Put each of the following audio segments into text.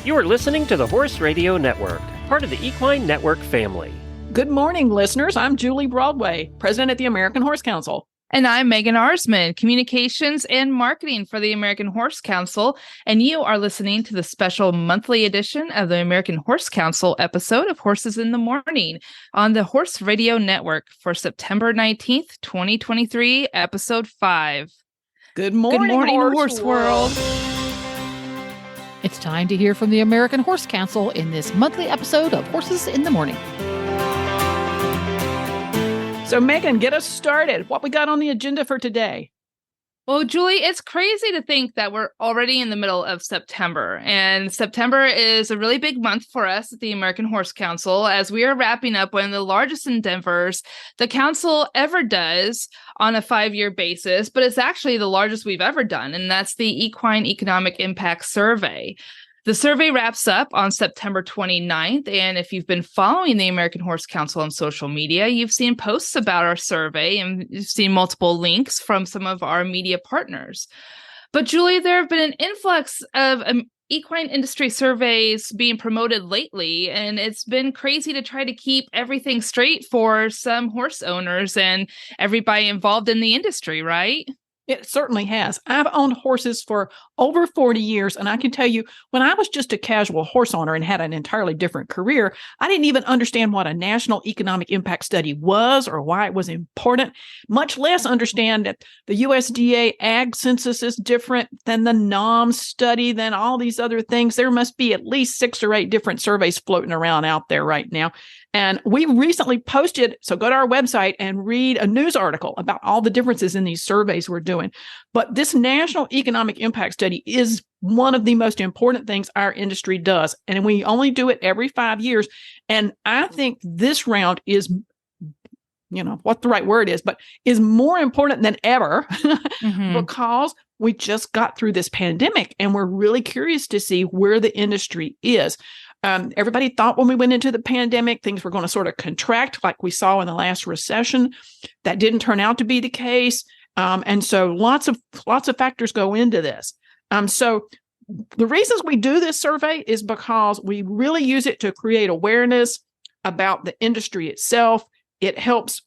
You are listening to the Horse Radio Network, part of the Equine Network family. Good morning, listeners. I'm Julie Broadway, president at the American Horse Council. And I'm Megan Arsman, communications and marketing for the American Horse Council. And you are listening to the special monthly edition of the American Horse Council episode of Horses in the Morning on the Horse Radio Network for September 19th, 2023, episode 5. Good morning, Horse World. It's time to hear from the American Horse Council in this monthly episode of Horses in the Morning. So, Megan, get us started. What we got on the agenda for today? Well, Julie, it's crazy to think that we're already in the middle of September, and September is a really big month for us at the American Horse Council as we are wrapping up one of the largest endeavors the council ever does on a 5-year basis, but it's actually the largest we've ever done, and that's the Equine Economic Impact Survey. The survey wraps up on September 29th, and if you've been following the American Horse Council on social media, you've seen posts about our survey, and you've seen multiple links from some of our media partners. But Julie, there have been an influx of equine industry surveys being promoted lately, and it's been crazy to try to keep everything straight for some horse owners and everybody involved in the industry, right? It certainly has. I've owned horses for over 40 years, and I can tell you, when I was just a casual horse owner and had an entirely different career, I didn't even understand what a national economic impact study was or why it was important, much less understand that the USDA ag census is different than the NOM study, than all these other things. There must be at least 6 or 8 different surveys floating around out there right now. And we recently posted, so go to our website and read a news article about all the differences in these surveys we're doing. But this National Economic Impact Study is one of the most important things our industry does. And we only do it every 5 years. And I think this round is, what the right word is, but is more important than ever because we just got through this pandemic and we're really curious to see where the industry is. Everybody thought when we went into the pandemic, things were going to sort of contract like we saw in the last recession. That didn't turn out to be the case. And so lots of factors go into this. So the reasons we do this survey is because we really use it to create awareness about the industry itself. It helps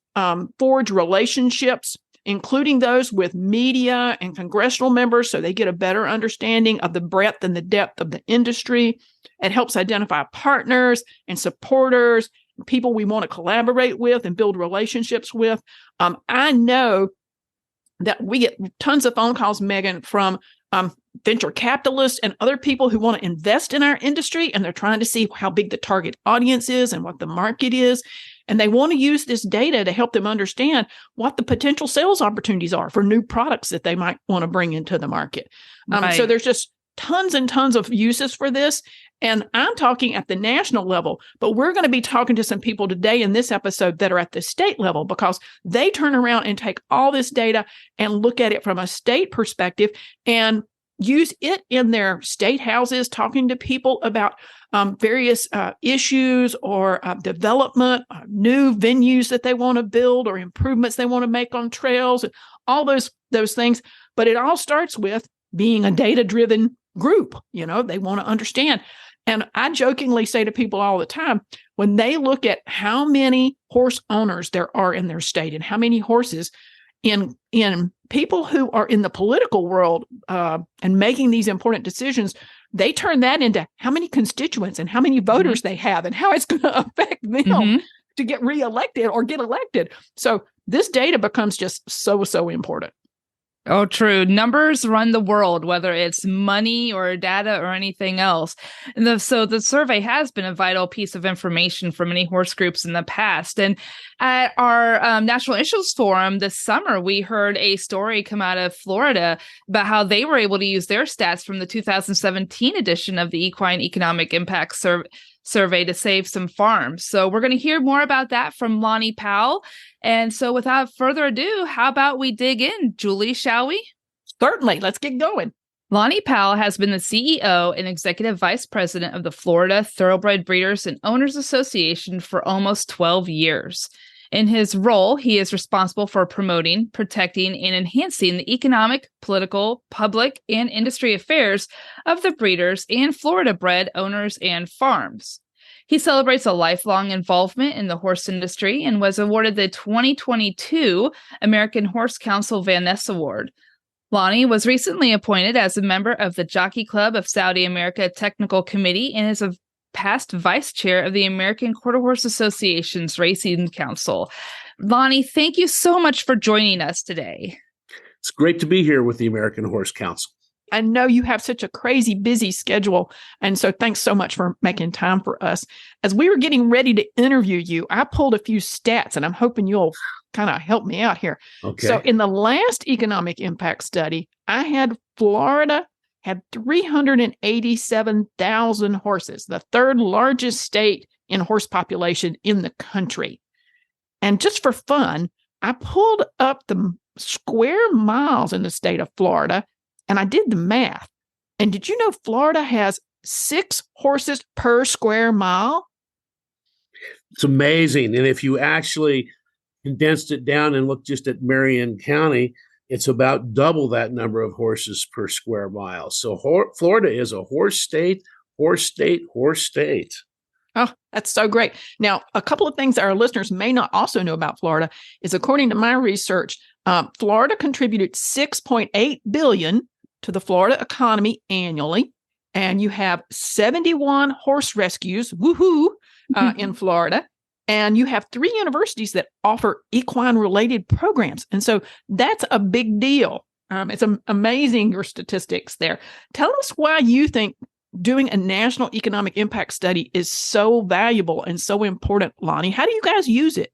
forge relationships, including those with media and congressional members, so they get a better understanding of the breadth and the depth of the industry. It helps identify partners and supporters, people we want to collaborate with and build relationships with. I know that we get tons of phone calls, Megan, from venture capitalists and other people who want to invest in our industry, and they're trying to see how big the target audience is and what the market is. And they want to use this data to help them understand what the potential sales opportunities are for new products that they might want to bring into the market. Right. So there's just tons and tons of uses for this. And I'm talking at the national level, but we're going to be talking to some people today in this episode that are at the state level because they turn around and take all this data and look at it from a state perspective and use it in their state houses, talking to people about various issues or development, new venues that they want to build or improvements they want to make on trails, and all those things. But it all starts with being a data-driven group. They want to understand. And I jokingly say to people all the time, when they look at how many horse owners there are in their state and how many horses in people who are in the political world and making these important decisions, they turn that into how many constituents and how many voters they have and how it's going to affect them to get reelected or get elected. So this data becomes just so important. Oh, true. Numbers run the world, whether it's money or data or anything else. So the survey has been a vital piece of information for many horse groups in the past. And at our National Issues Forum this summer, we heard a story come out of Florida about how they were able to use their stats from the 2017 edition of the Equine Economic Impact Survey to save some farms. So we're going to hear more about that from Lonnie Powell. And so without further ado, how about we dig in, Julie, shall we? Certainly. Let's get going. Lonnie Powell has been the CEO and Executive Vice President of the Florida Thoroughbred Breeders and Owners Association for almost 12 years. In his role, he is responsible for promoting, protecting, and enhancing the economic, political, public, and industry affairs of the breeders and Florida bred owners and farms. He celebrates a lifelong involvement in the horse industry and was awarded the 2022 American Horse Council Van Ness Award. Lonnie was recently appointed as a member of the Jockey Club of Saudi America Technical Committee and is a past vice chair of the American Quarter Horse Association's Racing Council. Lonnie, thank you so much for joining us today. It's great to be here with the American Horse Council. I know you have such a crazy busy schedule. And so thanks so much for making time for us. As we were getting ready to interview you, I pulled a few stats and I'm hoping you'll kind of help me out here. Okay. So in the last economic impact study, I had Florida had 387,000 horses, the third largest state in horse population in the country. And just for fun, I pulled up the square miles in the state of Florida and I did the math. And did you know Florida has 6 horses per square mile? It's amazing. And if you actually condensed it down and looked just at Marion County, it's about double that number of horses per square mile. So Florida is a horse state, horse state, horse state. Oh, that's so great. Now, a couple of things our listeners may not also know about Florida is, according to my research, Florida contributed $6.8 billion to the Florida economy annually. And you have 71 horse rescues, in Florida. And you have 3 universities that offer equine-related programs. And so that's a big deal. It's amazing, your statistics there. Tell us why you think doing a national economic impact study is so valuable and so important, Lonnie. How do you guys use it?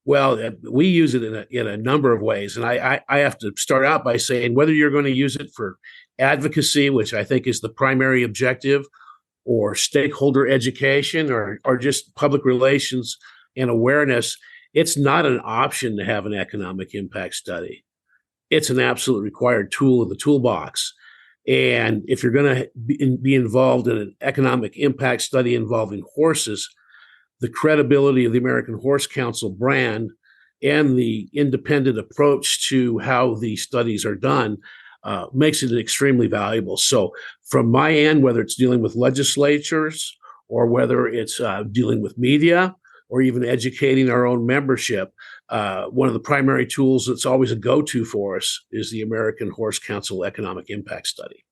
Well, we use it in a number of ways. And I have to start out by saying whether you're going to use it for advocacy, which I think is the primary objective, or stakeholder education, or just public relations and awareness, it's not an option to have an economic impact study. It's an absolute required tool in the toolbox. And if you're going to be involved in an economic impact study involving horses, the credibility of the American Horse Council brand and the independent approach to how these studies are done makes it extremely valuable. So from my end, whether it's dealing with legislatures or whether it's dealing with media or even educating our own membership, one of the primary tools that's always a go-to for us is the American Horse Council Economic Impact Study.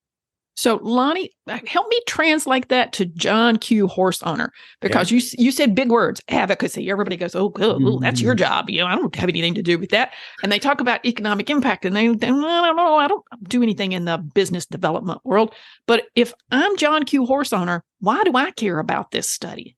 So, Lonnie, help me translate that to John Q. horse owner, because you said big words, advocacy. Everybody goes, oh, that's your job. I don't have anything to do with that. And they talk about economic impact, and I don't know, I don't do anything in the business development world. But if I'm John Q. horse owner, why do I care about this study?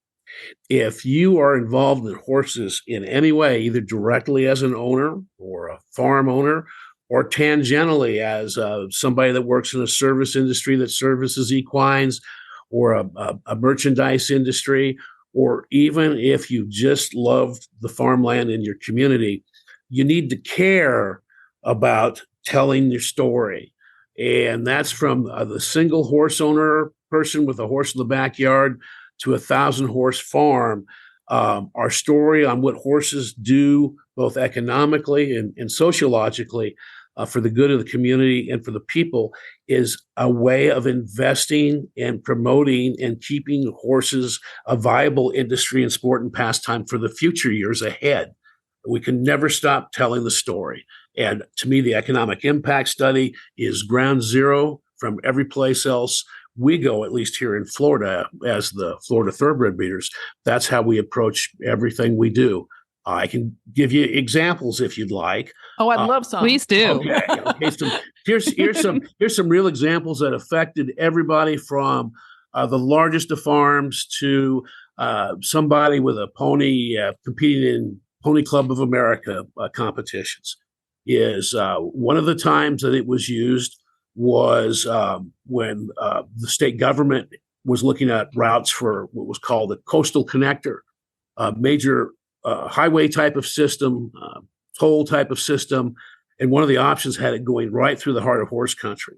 If you are involved in horses in any way, either directly as an owner or a farm owner, or tangentially as somebody that works in a service industry that services equines, or a merchandise industry, or even if you just love the farmland in your community, you need to care about telling your story. And that's from the single horse owner person with a horse in the backyard to 1,000-horse farm. Our story on what horses do, both economically and sociologically, for the good of the community and for the people, is a way of investing and promoting and keeping horses a viable industry and sport and pastime for the future years ahead. We can never stop telling the story. And to me, the economic impact study is ground zero from every place else we go, at least here in Florida, as the Florida Thoroughbred breeders. That's how we approach everything we do. I can give you examples if you'd like. Oh, I'd love some. Please do. Okay. Here's some real examples that affected everybody from the largest of farms to somebody with a pony competing in Pony Club of America competitions. Is one of the times that it was used was when the state government was looking at routes for what was called a coastal connector, a major highway type of system, toll type of system. And one of the options had it going right through the heart of horse country.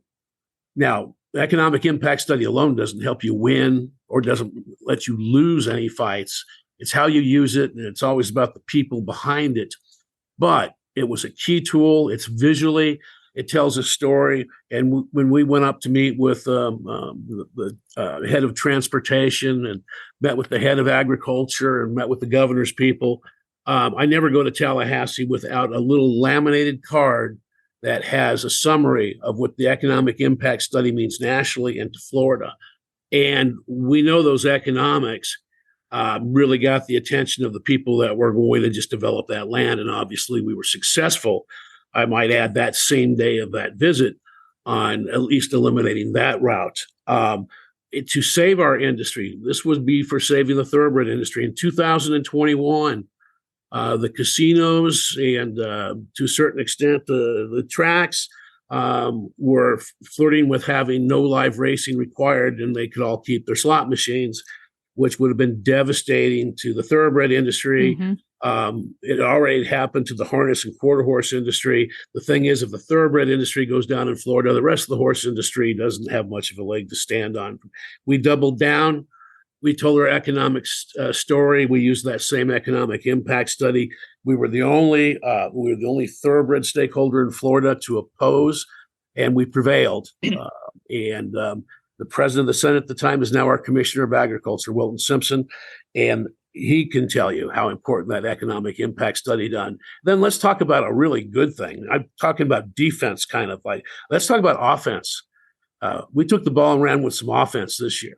Now, the economic impact study alone doesn't help you win or doesn't let you lose any fights. It's how you use it, and it's always about the people behind it. But it was a key tool. It's visually, it tells a story. And when we went up to meet with the head of transportation and met with the head of agriculture and met with the governor's people, I never go to Tallahassee without a little laminated card that has a summary of what the economic impact study means nationally and to Florida. And we know those economics really got the attention of the people that were going to just develop that land. And obviously we were successful, I might add, that same day of that visit on at least eliminating that route. To save our industry, this would be for saving the thoroughbred industry. In 2021, the casinos and to a certain extent the tracks were flirting with having no live racing required, and they could all keep their slot machines, which would have been devastating to the thoroughbred industry. It already happened to the harness and quarter horse industry. The thing is, if the thoroughbred industry goes down in Florida, the rest of the horse industry doesn't have much of a leg to stand on. We doubled down. We told our economic story. We used that same economic impact study. We were the only thoroughbred stakeholder in Florida to oppose, and we prevailed. The president of the Senate at the time is now our commissioner of agriculture, Wilton Simpson, and he can tell you how important that economic impact study done. Then let's talk about a really good thing. I'm talking about defense, kind of like, let's talk about offense. We took the ball and ran with some offense this year.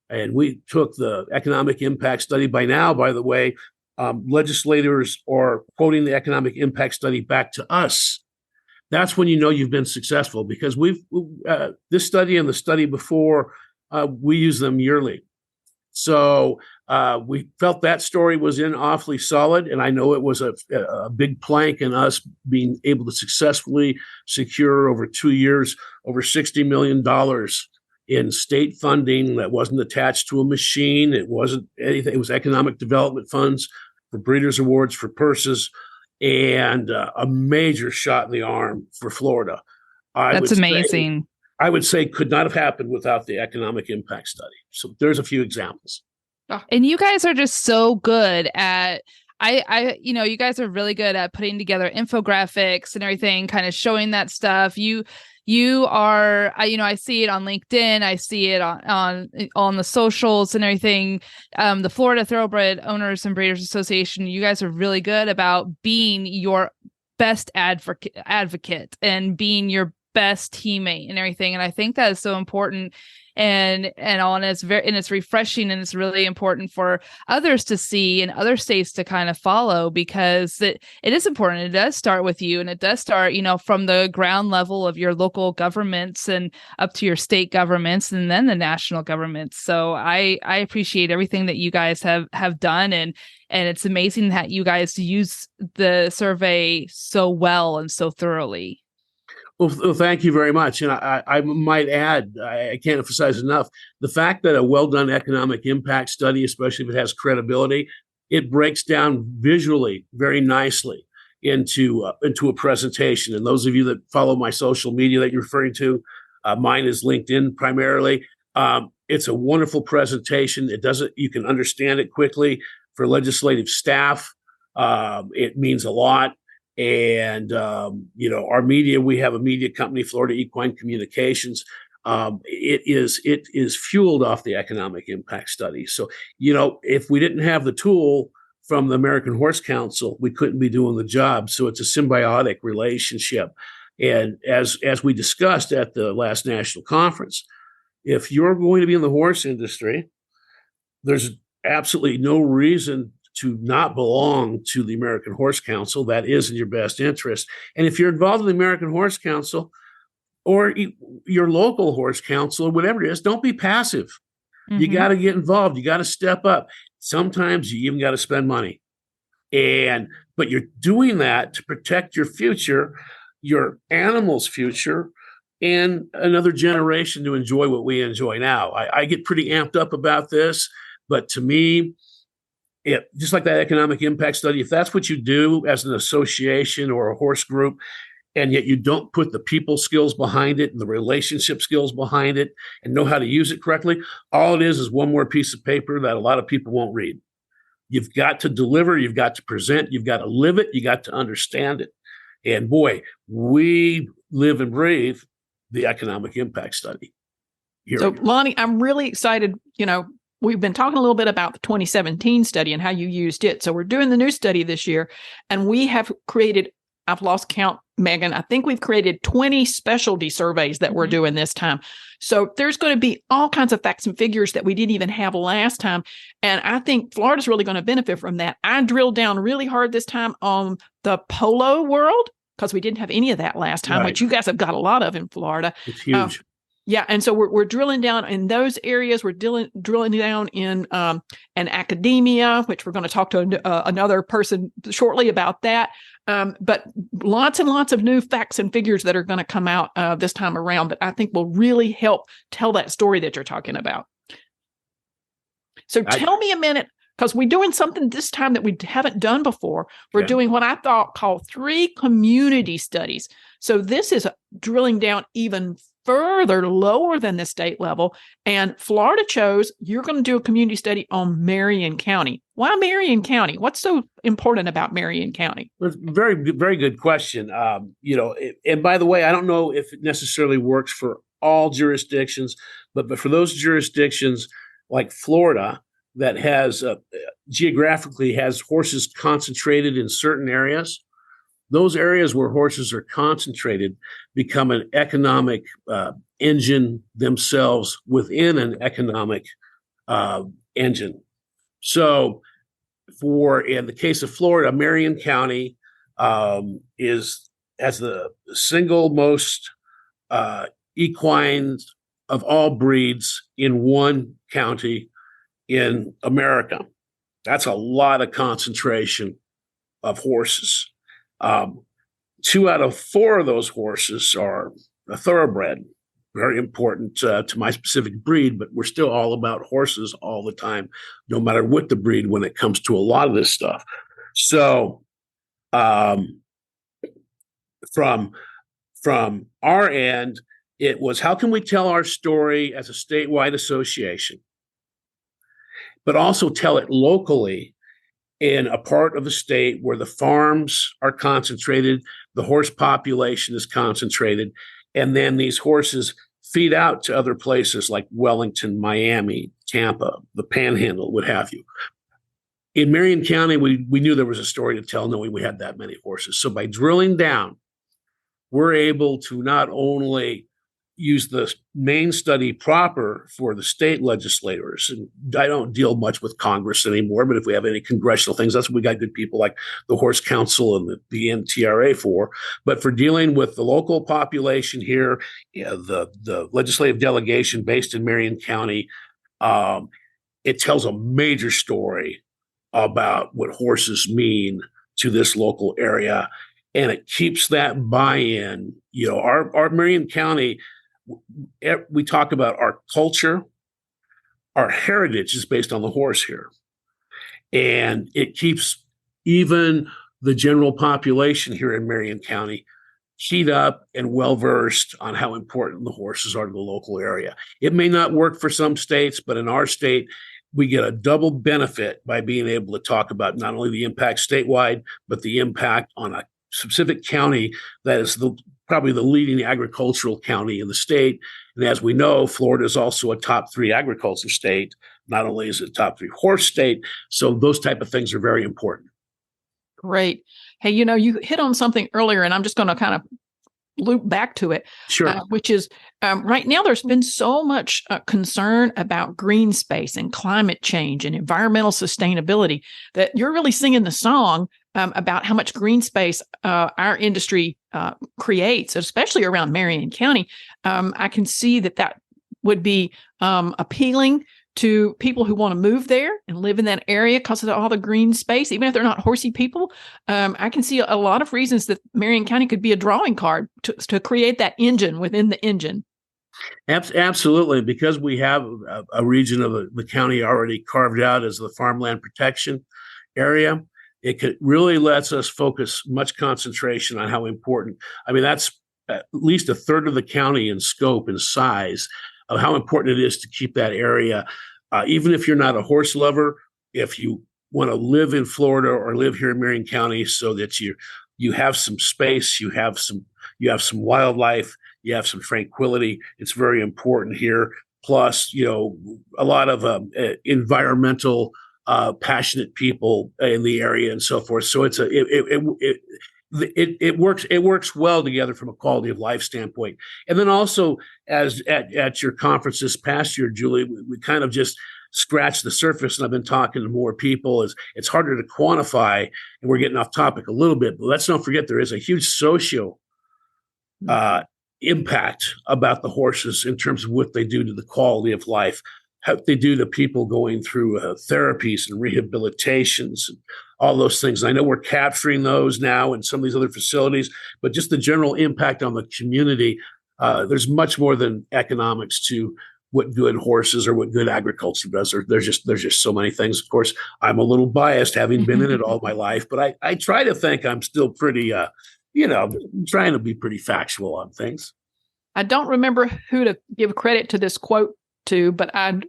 And we took the economic impact study. By now, by the way, legislators are quoting the economic impact study back to us. That's when you know you've been successful, because this study and the study before, we use them yearly. So we felt that story was in awfully solid, and I know it was a big plank in us being able to successfully secure over 2 years over $60 million in state funding that wasn't attached to a machine. It wasn't anything. It was economic development funds for breeders' awards, for purses, and a major shot in the arm for Florida. That's amazing. I would say could not have happened without the economic impact study. So there's a few examples. And you guys are just so good at, you guys are really good at putting together infographics and everything, kind of showing that stuff. You are, I see it on LinkedIn. I see it on the socials and everything. The Florida Thoroughbred Owners and Breeders Association, you guys are really good about being your best advocate and being your best teammate and everything. And I think that is so important. And it's refreshing, and it's really important for others to see and other states to kind of follow, because it is important. It does start with you, and it does start, from the ground level of your local governments and up to your state governments and then the national governments. So I appreciate everything that you guys have done, and it's amazing that you guys use the survey so well and so thoroughly. Well, thank you very much. And I might add, I can't emphasize enough, the fact that a well-done economic impact study, especially if it has credibility, it breaks down visually very nicely into a presentation. And those of you that follow my social media that you're referring to, mine is LinkedIn primarily. It's a wonderful presentation. You can understand it quickly. For legislative staff, it means a lot. And, our media, we have a media company, Florida Equine Communications. It is fueled off the economic impact study. So, if we didn't have the tool from the American Horse Council, we couldn't be doing the job. So it's a symbiotic relationship. And as we discussed at the last national conference, if you're going to be in the horse industry, there's absolutely no reason to not belong to the American Horse Council. That is in your best interest. And if you're involved in the American Horse Council or your local horse council or whatever it is, don't be passive. Mm-hmm. You got to get involved. You got to step up. Sometimes you even got to spend money. But you're doing that to protect your future, your animal's future, and another generation to enjoy what we enjoy now. I get pretty amped up about this, but to me, just like that economic impact study, if that's what you do as an association or a horse group, and yet you don't put the people skills behind it and the relationship skills behind it and know how to use it correctly, all it is one more piece of paper that a lot of people won't read. You've got to deliver, you've got to present, you've got to live it, you got to understand it. And boy, we live and breathe the economic impact study. So, Lonnie, I'm really excited. We've been talking a little bit about the 2017 study and how you used it. So we're doing the new study this year, and we have created, I've lost count, Megan, I think we've created 20 specialty surveys that we're doing this time. So there's going to be all kinds of facts and figures that we didn't even have last time. And I think Florida's really going to benefit from that. I drilled down really hard this time on the polo world because we didn't have any of that last time, which you guys have got a lot of in Florida. It's huge. Yeah, and so we're drilling down in those areas. We're drilling down in academia, which we're going to talk to another person shortly about that. But lots and lots of new facts and figures that are going to come out this time around that I think will really help tell that story that you're talking about. So tell me a minute, because we're doing something this time that we haven't done before. We're doing what I call 3 community studies. So this is drilling down even further lower than the state level. And Florida chose, you're going to do a community study on Marion County. Why Marion County? What's so important about Marion County? Well, very, very good question. And by the way, I don't know if it necessarily works for all jurisdictions, but for those jurisdictions like Florida that has geographically has horses concentrated in certain areas, those areas where horses are concentrated become an economic engine themselves within an economic engine. So in the case of Florida, Marion County has the single most equines of all breeds in one county in America. That's a lot of concentration of horses. 2 out of 4 of those horses are a thoroughbred, very important to my specific breed, but we're still all about horses all the time, no matter what the breed when it comes to a lot of this stuff. So from our end, it was how can we tell our story as a statewide association, but also tell it locally in a part of the state where the farms are concentrated, the horse population is concentrated, and then these horses feed out to other places like Wellington, Miami, Tampa, the Panhandle, what have you. In Marion County, we knew there was a story to tell, knowing we had that many horses. So by drilling down, we're able to not only use the main study proper for the state legislators. And I don't deal much with Congress anymore, but if we have any congressional things, that's what we got good people like the Horse Council and the NTRA for. But for dealing with the local population here, the legislative delegation based in Marion County, it tells a major story about what horses mean to this local area. And it keeps that buy-in. Our Marion County, we talk about our culture, our heritage is based on the horse here. And it keeps even the general population here in Marion County keyed up and well-versed on how important the horses are to the local area. It may not work for some states, but in our state, we get a double benefit by being able to talk about not only the impact statewide, but the impact on a specific county that is probably the leading agricultural county in the state. And as we know, Florida is also a top 3 agriculture state. Not only is it a top 3 horse state, so those type of things are very important. Great. Hey, you hit on something earlier, and I'm just going to kind of loop back to it, sure. Which is right now there's been so much concern about green space and climate change and environmental sustainability that you're really singing the song about how much green space our industry creates, especially around Marion County. I can see that would be appealing to people who want to move there and live in that area because of all the green space, even if they're not horsey people. I can see a lot of reasons that Marion County could be a drawing card to create that engine within the engine. Absolutely. Because we have a region of the county already carved out as the farmland protection area, it really lets us focus much concentration on how important. I mean, that's at least a third of the county in scope and size of how important it is to keep that area. Even if you're not a horse lover, if you want to live in Florida or live here in Marion County so that you have some space, you have some wildlife, you have some tranquility. It's very important here. Plus, a lot of environmental passionate people in the area and so forth. So it works well together from a quality of life standpoint. And then also, as at your conference this past year, Julie, we kind of just scratched the surface, and I've been talking to more people. It's harder to quantify, and we're getting off topic a little bit, but let's not forget there is a huge social impact about the horses in terms of what they do to the quality of life, how they do to people going through therapies and rehabilitations and all those things. I know we're capturing those now in some of these other facilities, but just the general impact on the community, there's much more than economics to what good horses or what good agriculture does. There's just so many things. Of course, I'm a little biased having been in it all my life, but I try to think I'm still pretty, trying to be pretty factual on things. I don't remember who to give credit to this quote to, but I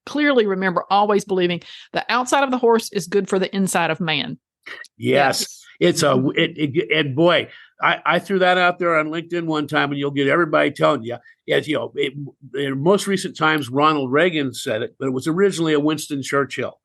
clearly remember always believing the outside of the horse is good for the inside of man. Yes. It's and boy, I threw that out there on LinkedIn one time, and you'll get everybody telling you, in most recent times, Ronald Reagan said it, but it was originally a Winston Churchill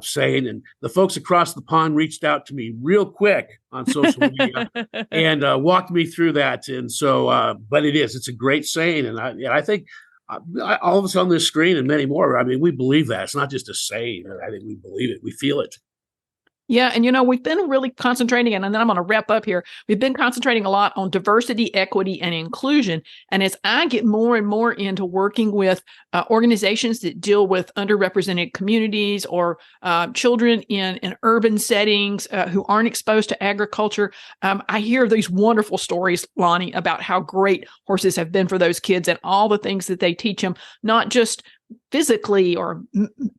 saying, and the folks across the pond reached out to me real quick on social media and walked me through that. And so, but it's a great saying. And I think all of us on this screen and many more, I mean, we believe that. It's not just a saying. I think we believe it. We feel it. Yeah. And, we've been really concentrating, and then I'm going to wrap up here. We've been concentrating a lot on diversity, equity, and inclusion. And as I get more and more into working with organizations that deal with underrepresented communities or children in urban settings who aren't exposed to agriculture, I hear these wonderful stories, Lonnie, about how great horses have been for those kids and all the things that they teach them, not just physically or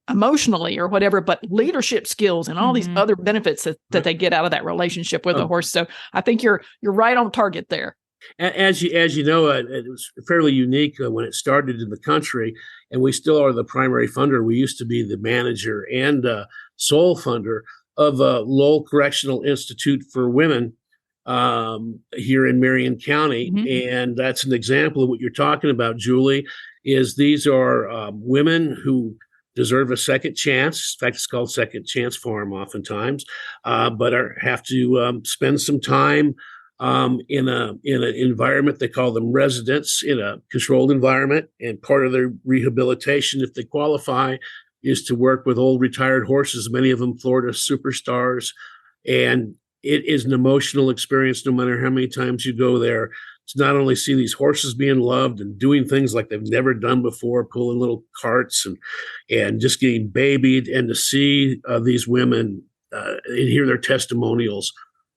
emotionally or whatever, but leadership skills and all these other benefits that they get out of that relationship with a horse. So I think you're right on target there. As you know, it was fairly unique when it started in the country, and we still are the primary funder. We used to be the manager and sole funder of Lowell Correctional Institute for Women here in Marion County. And that's an example of what you're talking about, Julie, is these are women who deserve a second chance. In fact, it's called Second Chance Farm oftentimes, but have to spend some time in an environment. They call them residents in a controlled environment. And part of their rehabilitation, if they qualify, is to work with old retired horses, many of them Florida superstars. And it is an emotional experience no matter how many times you go there. To not only see these horses being loved and doing things like they've never done before, pulling little carts and just getting babied, and to see these women and hear their testimonials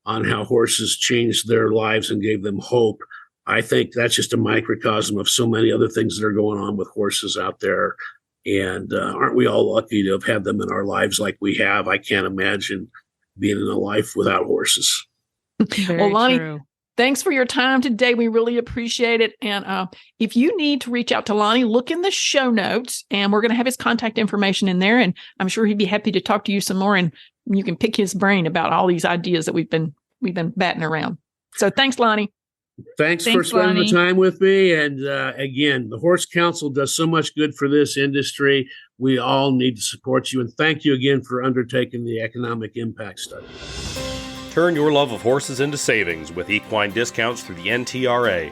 on how horses changed their lives and gave them hope. I think that's just a microcosm of so many other things that are going on with horses out there. And aren't we all lucky to have had them in our lives like we have? I can't imagine being in a life without horses. Well, Lonnie, thanks for your time today. We really appreciate it. And if you need to reach out to Lonnie, look in the show notes, and we're going to have his contact information in there. And I'm sure he'd be happy to talk to you some more, and you can pick his brain about all these ideas that we've been batting around. So thanks, Lonnie. Thanks for spending the time with me. And again, the Horse Council does so much good for this industry. We all need to support you. And thank you again for undertaking the economic impact study. Turn your love of horses into savings with equine discounts through the NTRA.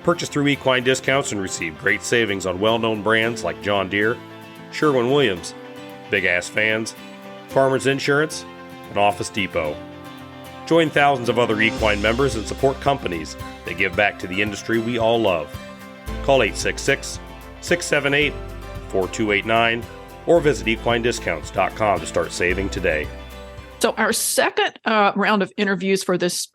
Purchase through equine discounts and receive great savings on well-known brands like John Deere, Sherwin-Williams, Big Ass Fans, Farmers Insurance, and Office Depot. Join thousands of other equine members and support companies that give back to the industry we all love. Call 866-678-4289 or visit equinediscounts.com to start saving today. So our second round of interviews for this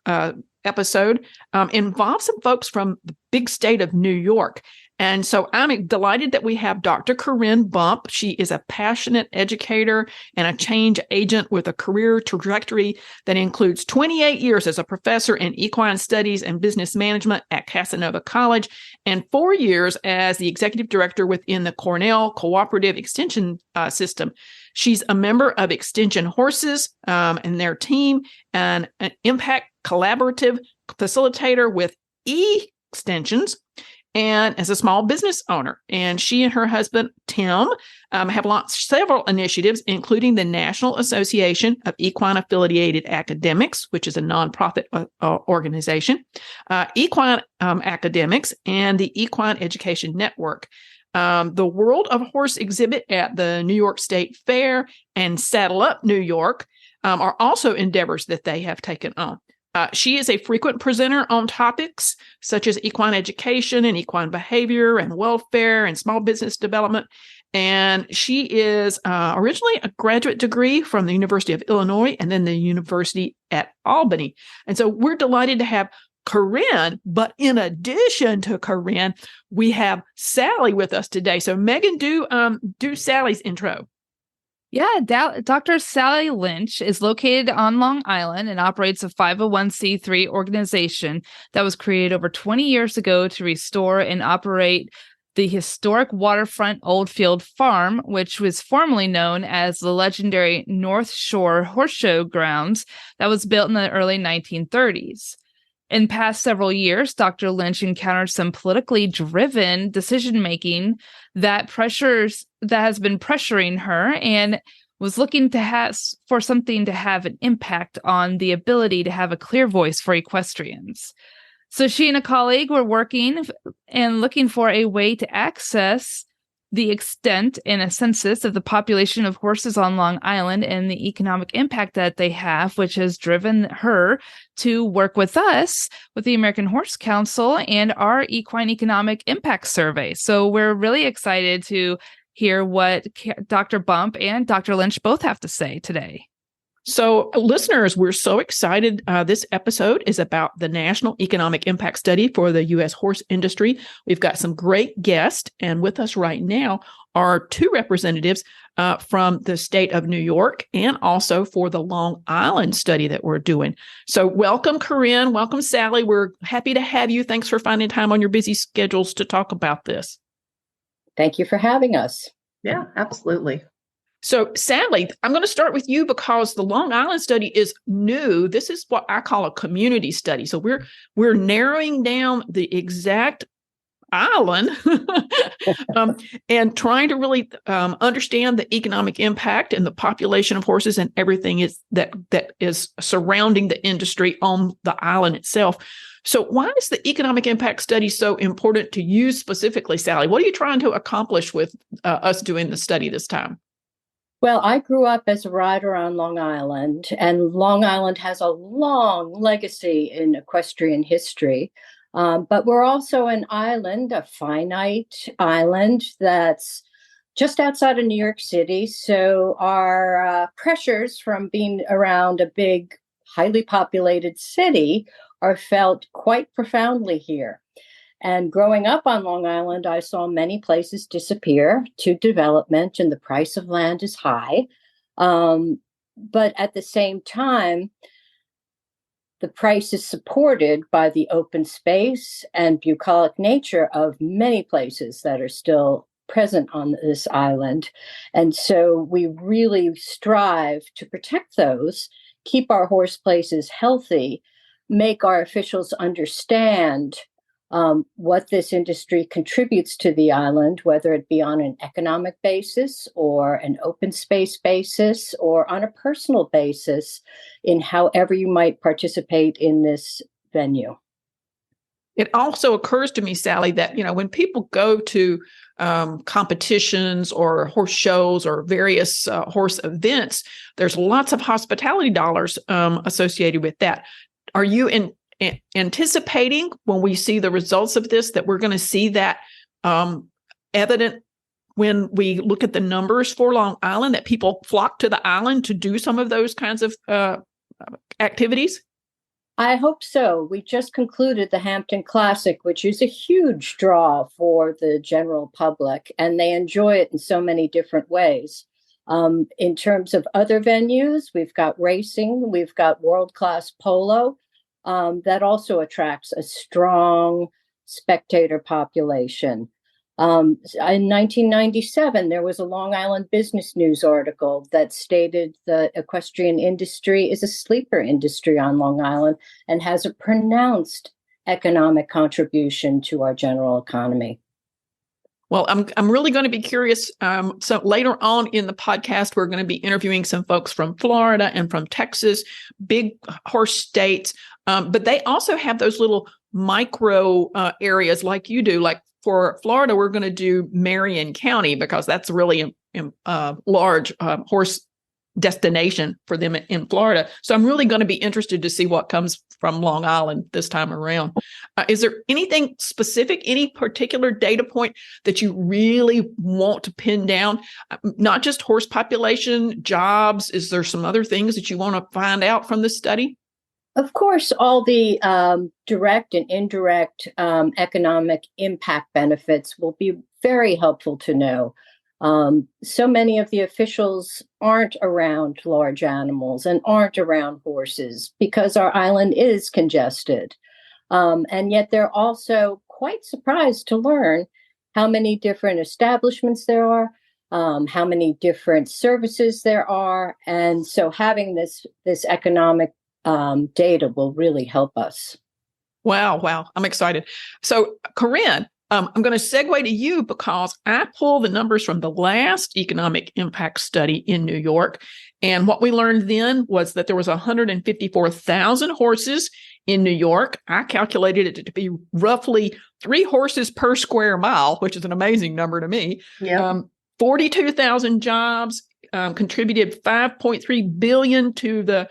episode involves some folks from the big state of New York. And so I'm delighted that we have Dr. Corinne Bump. She is a passionate educator and a change agent with a career trajectory that includes 28 years as a professor in equine studies and business management at Casanova College and 4 years as the executive director within the Cornell Cooperative Extension System. She's a member of Extension Horses and their team and an impact collaborative facilitator with Extensions, and as a small business owner. And she and her husband, Tim, have launched several initiatives, including the National Association of Equine Affiliated Academics, which is a nonprofit organization, Equine Academics, and the Equine Education Network. The World of Horse exhibit at the New York State Fair and Saddle Up New York are also endeavors that they have taken on. She is a frequent presenter on topics such as equine education and equine behavior and welfare and small business development. And she is originally a graduate degree from the University of Illinois and then the University at Albany. And so we're delighted to have Corinne, but in addition to Corinne, we have Sally with us today. So Megan, do Sally's intro. Yeah, Dr. Sally Lynch is located on Long Island and operates a 501c3 organization that was created over 20 years ago to restore and operate the historic waterfront Oldfield Farm, which was formerly known as the legendary North Shore Horse Show Grounds that was built in the early 1930s. In past several years, Dr. Lynch encountered some politically driven decision-making that has been pressuring her and was looking for something to have an impact on the ability to have a clear voice for equestrians. So she and a colleague were working and looking for a way to access the extent and a census of the population of horses on Long Island and the economic impact that they have, which has driven her to work with us, with the American Horse Council and our Equine Economic Impact Survey. So we're really excited to hear what Dr. Bump and Dr. Lynch both have to say today. So listeners, we're so excited. This episode is about the National Economic Impact Study for the U.S. horse industry. We've got some great guests, and with us right now are two representatives from the state of New York and also for the Long Island study that we're doing. So welcome, Corinne. Welcome, Sally. We're happy to have you. Thanks for finding time on your busy schedules to talk about this. Thank you for having us. Yeah, absolutely. So, Sally, I'm going to start with you because the Long Island study is new. This is what I call a community study. So we're narrowing down the exact island and trying to really understand the economic impact and the population of horses and everything that is surrounding the industry on the island itself. So why is the economic impact study so important to you specifically, Sally? What are you trying to accomplish with us doing the study this time? Well, I grew up as a rider on Long Island, and Long Island has a long legacy in equestrian history. But we're also an island, a finite island that's just outside of New York City. So our pressures from being around a big, highly populated city are felt quite profoundly here. And growing up on Long Island, I saw many places disappear to development, and the price of land is high. But at the same time, the price is supported by the open space and bucolic nature of many places that are still present on this island. And so we really strive to protect those, keep our horse places healthy, make our officials understand what this industry contributes to the island, whether it be on an economic basis or an open space basis or on a personal basis in however you might participate in this venue. It also occurs to me, Sally, that, when people go to competitions or horse shows or various horse events, there's lots of hospitality dollars associated with that. Are you anticipating when we see the results of this that we're going to see that evident when we look at the numbers for Long Island, that people flock to the island to do some of those kinds of activities? I hope so. We just concluded the Hampton Classic, which is a huge draw for the general public, and they enjoy it in so many different ways. In terms of other venues, we've got racing, we've got world-class polo, that also attracts a strong spectator population. In 1997, there was a Long Island Business News article that stated the equestrian industry is a sleeper industry on Long Island and has a pronounced economic contribution to our general economy. Well, I'm really going to be curious. So later on in the podcast, we're going to be interviewing some folks from Florida and from Texas, big horse states. But they also have those little micro areas like you do. Like for Florida, we're going to do Marion County because that's really a large horse destination for them in Florida. So I'm really going to be interested to see what comes from Long Island this time around. Is there anything specific, any particular data point that you really want to pin down? Not just horse population, jobs. Is there some other things that you want to find out from this study? Of course, all the direct and indirect economic impact benefits will be very helpful to know. So many of the officials aren't around large animals and aren't around horses because our island is congested. And yet they're also quite surprised to learn how many different establishments there are, how many different services there are. And so having this economic data will really help us. Wow. I'm excited. So, Corinne, I'm going to segue to you because I pulled the numbers from the last economic impact study in New York. And what we learned then was that there was 154,000 horses in New York. I calculated it to be roughly 3 horses per square mile, which is an amazing number to me. Yeah. 42,000 jobs, contributed $5.3 billion to the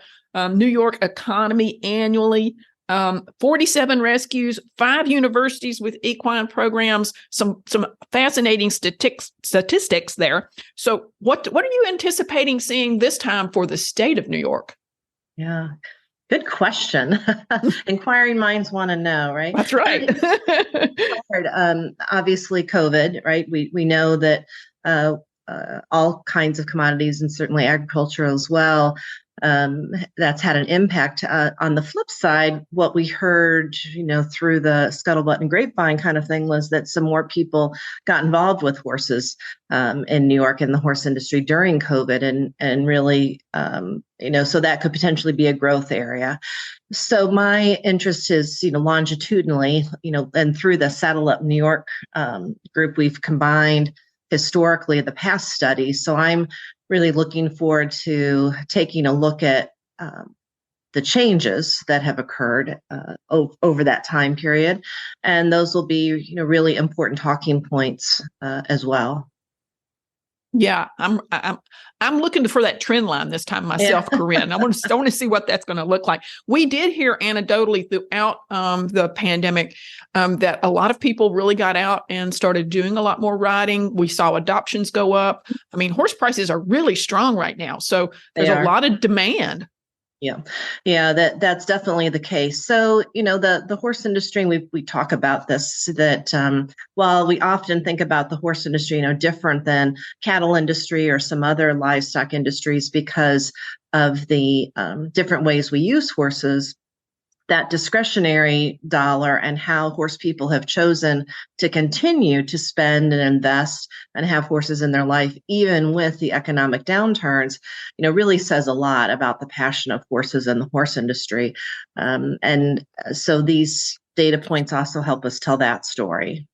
New York economy annually. 47 rescues, 5 universities with equine programs, some fascinating statistics there. So what are you anticipating seeing this time for the state of New York? Yeah, good question. Inquiring minds want to know, right? That's right. Obviously, COVID, right? We know that all kinds of commodities and certainly agriculture as well, that's had an impact. On the flip side, what we heard, through the scuttlebutt and grapevine kind of thing was that some more people got involved with horses in New York in the horse industry during COVID, and really, so that could potentially be a growth area. So my interest is, longitudinally, and through the Saddle Up New York group, we've combined historically the past studies. So I'm really looking forward to taking a look at the changes that have occurred over that time period, and those will be, really important talking points as well. Yeah, I'm looking for that trend line this time myself, yeah. Corinne. I want to see what that's going to look like. We did hear anecdotally throughout the pandemic that a lot of people really got out and started doing a lot more riding. We saw adoptions go up. I mean, horse prices are really strong right now, so there's a lot of demand. Yeah, that's definitely the case. So, the horse industry, we talk about this, that while we often think about the horse industry, different than cattle industry or some other livestock industries because of the different ways we use horses, that discretionary dollar and how horse people have chosen to continue to spend and invest and have horses in their life, even with the economic downturns, really says a lot about the passion of horses in the horse industry. And so these data points also help us tell that story.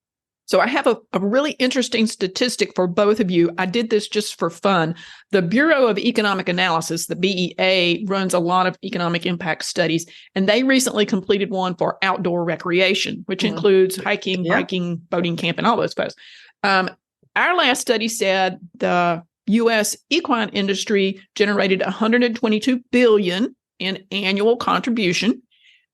So I have a really interesting statistic for both of you. I did this just for fun. The Bureau of Economic Analysis, the BEA, runs a lot of economic impact studies, and they recently completed one for outdoor recreation, which includes hiking, biking, boating, camping, all those folks. Our last study said the U.S. equine industry generated $122 billion in annual contribution,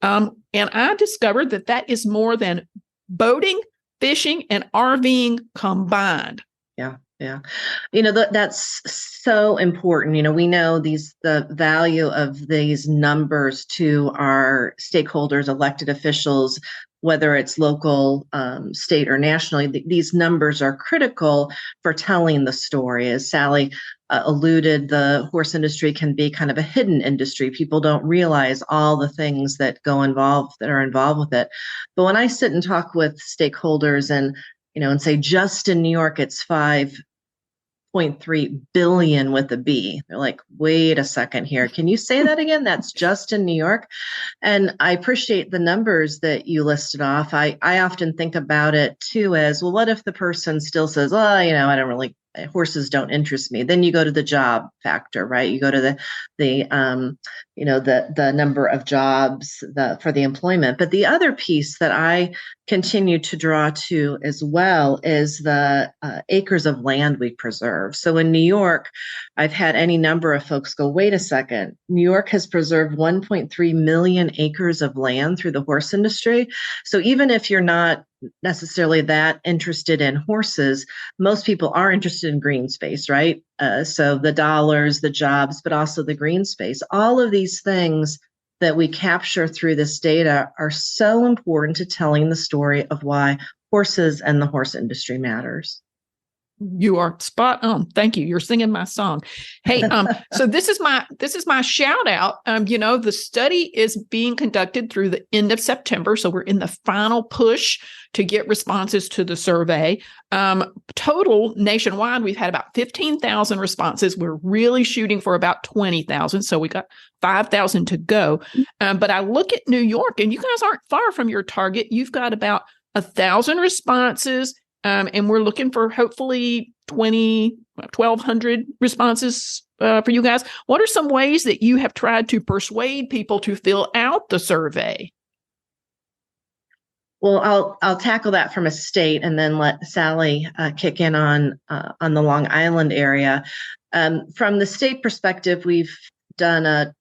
and I discovered that is more than boating, fishing, and RVing combined. Yeah. Yeah. That's so important. We know the value of these numbers to our stakeholders, elected officials, whether it's local, state, or nationally. These numbers are critical for telling the story. As Sally alluded, the horse industry can be kind of a hidden industry. People don't realize all the things that are involved with it. But when I sit and talk with stakeholders and say just in New York, it's 5.3 billion with a B. They're like, wait a second here. Can you say that again? That's just in New York. And I appreciate the numbers that you listed off. I often think about it too as, well, what if the person still says, oh, I don't really, horses don't interest me. Then you go to the job factor, right? You go to the number of jobs for the employment. But the other piece that I continue to draw to as well is the acres of land we preserve. So in New York, I've had any number of folks go, wait a second, New York has preserved 1.3 million acres of land through the horse industry. So even if you're not necessarily that interested in horses, most people are interested in green space, right? So the dollars, the jobs, but also the green space. All of these things that we capture through this data are so important to telling the story of why horses and the horse industry matters. You are spot on. Thank you. You're singing my song. Hey, so this is my shout out. The study is being conducted through the end of September. So we're in the final push to get responses to the survey. Total nationwide, we've had about 15,000 responses. We're really shooting for about 20,000. So we got 5,000 to go. But I look at New York, and you guys aren't far from your target. You've got about 1,000 responses. And we're looking for hopefully 1,200 responses for you guys. What are some ways that you have tried to persuade people to fill out the survey? Well, I'll tackle that from a state, and then let Sally kick in on the Long Island area. From the state perspective, we've done a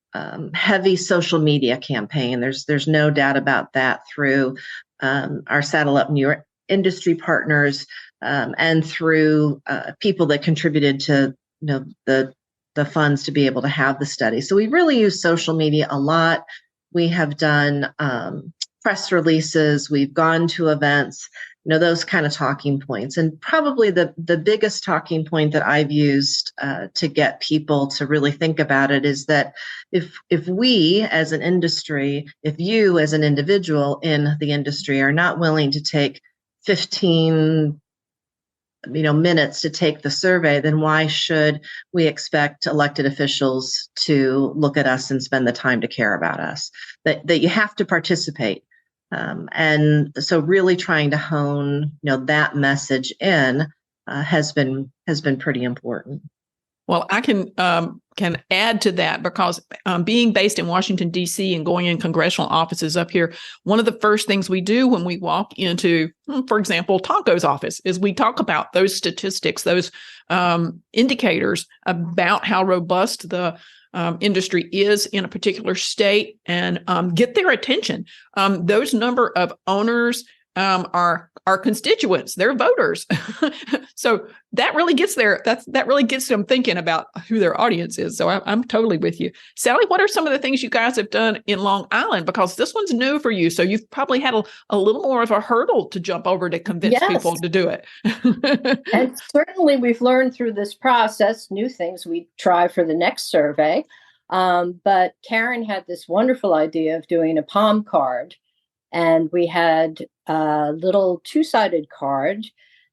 heavy social media campaign. There's no doubt about that, through our Saddle Up New York industry partners, and through people that contributed to the funds to be able to have the study. So we really use social media a lot. We have done press releases. We've gone to events. Those kind of talking points. And probably the biggest talking point that I've used to get people to really think about it is that if we as an industry, if you as an individual in the industry are not willing to take 15 minutes to take the survey, then why should we expect elected officials to look at us and spend the time to care about us? That you have to participate. And so really trying to hone that message in has been pretty important. Well, I can add to that, because being based in Washington, D.C. and going in congressional offices up here, one of the first things we do when we walk into, for example, Tonko's office, is we talk about those statistics, those indicators about how robust the industry is in a particular state, and get their attention. Those number of owners are our constituents, they're voters. So that really gets that really gets them thinking about who their audience is. So I'm totally with you. Sally, what are some of the things you guys have done in Long Island? Because this one's new for you. So you've probably had a little more of a hurdle to jump over to convince people to do it. And certainly we've learned through this process new things we try for the next survey. But Karen had this wonderful idea of doing a palm card. And we had a little two-sided card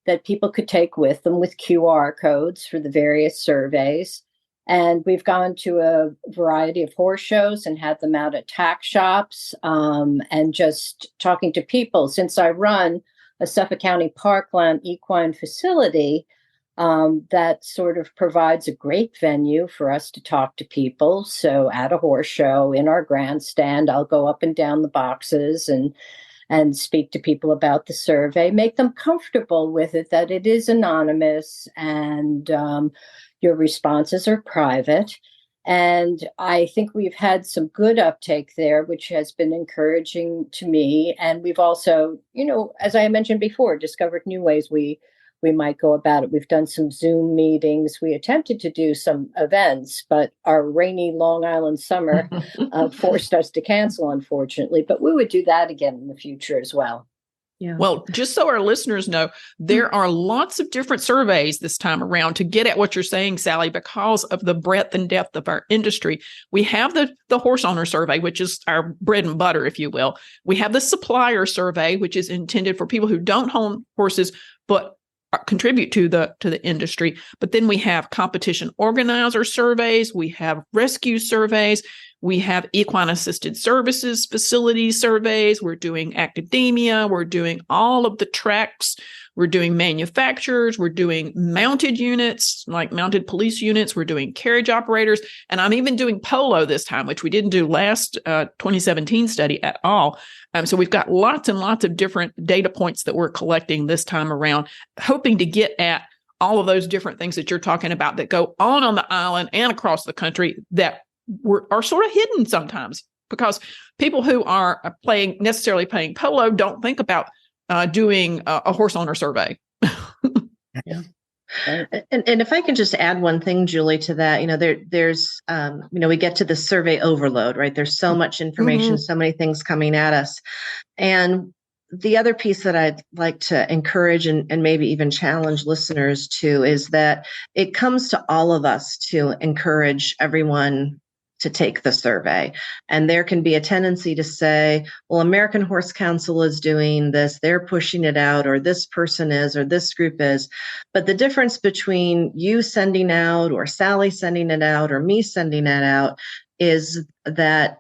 that people could take with them with QR codes for the various surveys. And we've gone to a variety of horse shows and had them out at tack shops, and just talking to people. Since I run a Suffolk County Parkland equine facility, that sort of provides a great venue for us to talk to people. So at a horse show, in our grandstand, I'll go up and down the boxes and speak to people about the survey, make them comfortable with it, that it is anonymous and your responses are private. And I think we've had some good uptake there, which has been encouraging to me. And we've also, as I mentioned before, discovered new ways we we might go about it. We've done some Zoom meetings. We attempted to do some events, but our rainy Long Island summer forced us to cancel, unfortunately. But we would do that again in the future as well. Yeah. Well, just so our listeners know, there are lots of different surveys this time around to get at what you're saying, Sally, because of the breadth and depth of our industry. We have the horse owner survey, which is our bread and butter, if you will. We have the supplier survey, which is intended for people who don't own horses, but contribute to the industry. But then we have competition organizer surveys. We have rescue surveys. We have equine assisted services facility surveys. We're doing academia. We're doing all of the tracks. We're doing manufacturers. We're doing mounted units, like mounted police units. We're doing carriage operators. And I'm even doing polo this time, which we didn't do last 2017 study at all. So we've got lots and lots of different data points that we're collecting this time around, hoping to get at all of those different things that you're talking about that go on the island and across the country that are sort of hidden sometimes, because people who are necessarily playing polo don't think about doing a horse owner survey. Yeah. And if I can just add one thing, Julie, to that, there's, we get to the survey overload, right? There's so much information, so many things coming at us. And the other piece that I'd like to encourage and maybe even challenge listeners to is that it comes to all of us to encourage everyone to take the survey. And there can be a tendency to say, well, American Horse Council is doing this, they're pushing it out, or this person is, or this group is. But the difference between you sending out, or Sally sending it out, or me sending it out, is that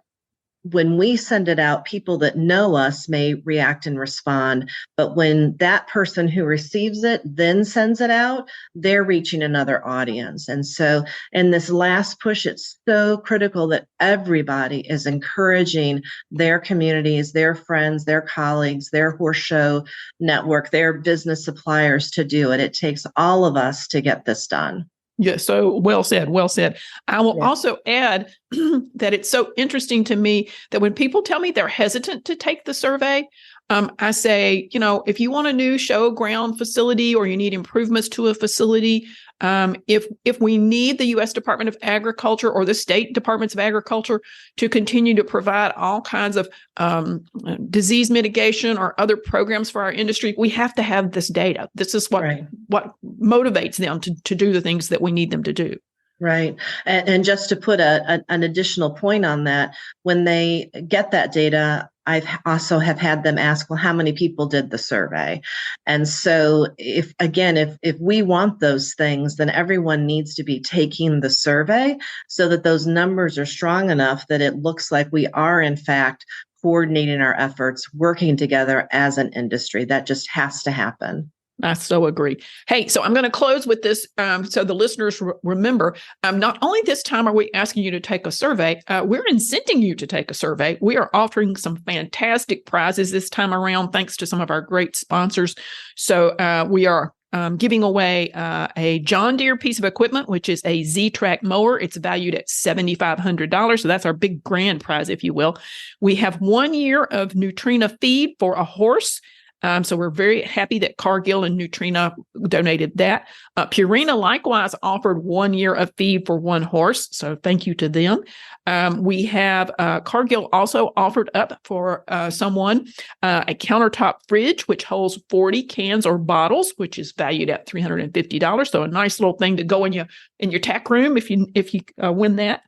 when we send it out, people that know us may react and respond. But when that person who receives it then sends it out, they're reaching another audience. And so in this last push, it's so critical that everybody is encouraging their communities, their friends, their colleagues, their horse show network, their business suppliers to do it. It takes all of us to get this done. Yeah, so well said, well said. I will also add that it's so interesting to me that when people tell me they're hesitant to take the survey, I say, if you want a new showground facility or you need improvements to a facility, if we need the U.S. Department of Agriculture or the state departments of agriculture to continue to provide all kinds of disease mitigation or other programs for our industry, we have to have this data. This is what motivates them to do the things that we need them to do. Right. And just to put an additional point on that, when they get that data, I've also have had them ask, well, how many people did the survey? And so if we want those things, then everyone needs to be taking the survey so that those numbers are strong enough that it looks like we are, in fact, coordinating our efforts, working together as an industry. That just has to happen. I so agree. Hey, so I'm going to close with this so the listeners remember, not only this time are we asking you to take a survey, we're incenting you to take a survey. We are offering some fantastic prizes this time around, thanks to some of our great sponsors. So we are giving away a John Deere piece of equipment, which is a ZTrak mower. It's valued at $7,500. So that's our big grand prize, if you will. We have 1 year of Nutrena feed for a horse. So we're very happy that Cargill and Nutrena donated that. Purina likewise offered 1 year of feed for one horse. So thank you to them. We have Cargill also offered up for someone a countertop fridge, which holds 40 cans or bottles, which is valued at $350. So a nice little thing to go in your tack room if you win that.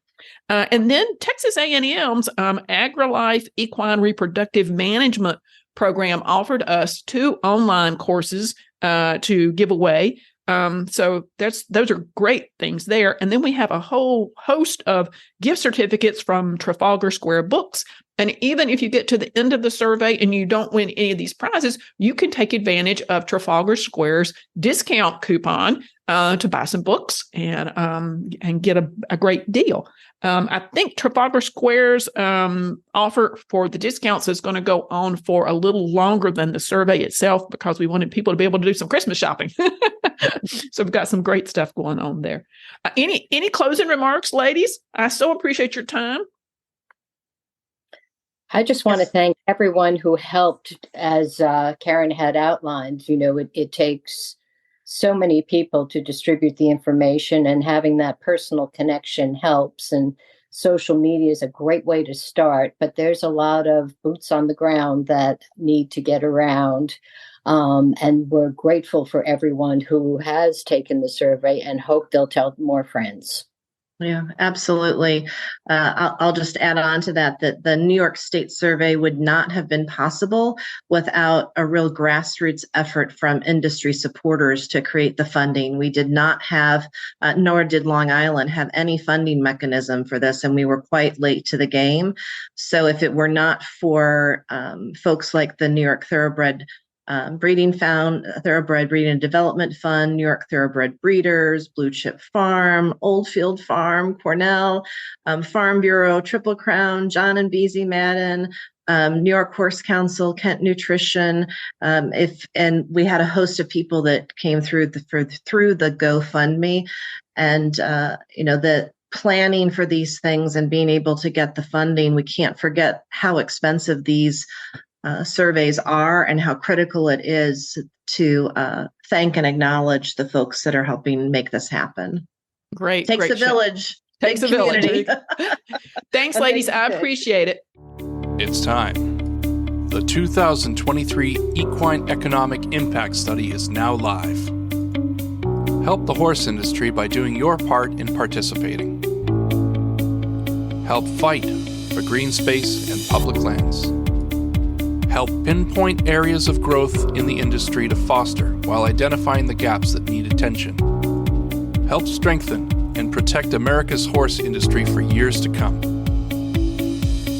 And then Texas A&M's AgriLife Equine Reproductive Management program offered us 2 online courses to give away. So those are great things there. And then we have a whole host of gift certificates from Trafalgar Square Books. And even if you get to the end of the survey and you don't win any of these prizes, you can take advantage of Trafalgar Square's discount coupon to buy some books and get a great deal. I think Trafalgar Square's offer for the discounts is going to go on for a little longer than the survey itself because we wanted people to be able to do some Christmas shopping. So we've got some great stuff going on there. Any closing remarks, ladies? I so appreciate your time. I just want to thank everyone who helped, as Karen had outlined. It takes so many people to distribute the information, and having that personal connection helps. And social media is a great way to start, but there's a lot of boots on the ground that need to get around. And we're grateful for everyone who has taken the survey and hope they'll tell more friends. Yeah, absolutely. I'll just add on to that the New York State survey would not have been possible without a real grassroots effort from industry supporters to create the funding. We did not have, nor did Long Island have any funding mechanism for this, and we were quite late to the game. So if it were not for folks like the New York Thoroughbred Thoroughbred Breeding and Development Fund, New York Thoroughbred Breeders, Blue Chip Farm, Oldfield Farm, Cornell, Farm Bureau, Triple Crown, John and Beezy Madden, New York Horse Council, Kent Nutrition, and we had a host of people that came through the GoFundMe, and the planning for these things and being able to get the funding. We can't forget how expensive these surveys are and how critical it is to thank and acknowledge the folks that are helping make this happen. Great. Takes a village. Takes a village. Thanks, ladies. I appreciate it. It's time. The 2023 Equine Economic Impact Study is now live. Help the horse industry by doing your part in participating. Help fight for green space and public lands. Help pinpoint areas of growth in the industry to foster while identifying the gaps that need attention. Help strengthen and protect America's horse industry for years to come.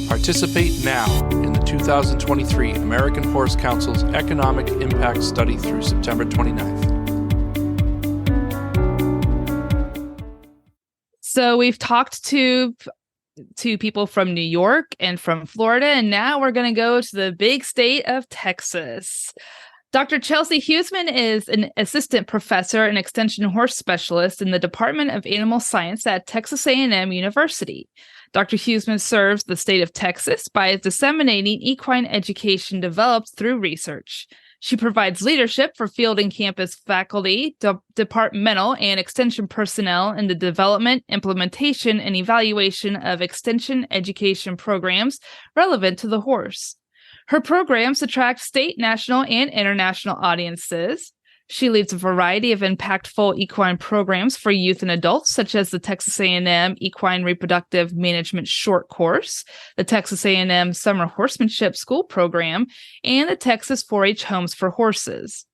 Participate now in the 2023 American Horse Council's Economic Impact Study through September 29th. So we've talked to people from New York and from Florida, and now we're going to go to the big state of Texas. Dr. Chelsea Huseman is an assistant professor and extension horse specialist in the Department of Animal Science at Texas A&M University. Dr. Huseman serves the state of Texas by disseminating equine education developed through research. She provides leadership for field and campus faculty, departmental and extension personnel in the development, implementation, and evaluation of extension education programs relevant to the horse. Her programs attract state, national, and international audiences. She leads a variety of impactful equine programs for youth and adults, such as the Texas A&M Equine Reproductive Management Short Course, the Texas A&M Summer Horsemanship School Program, and the Texas 4-H Homes for Horses.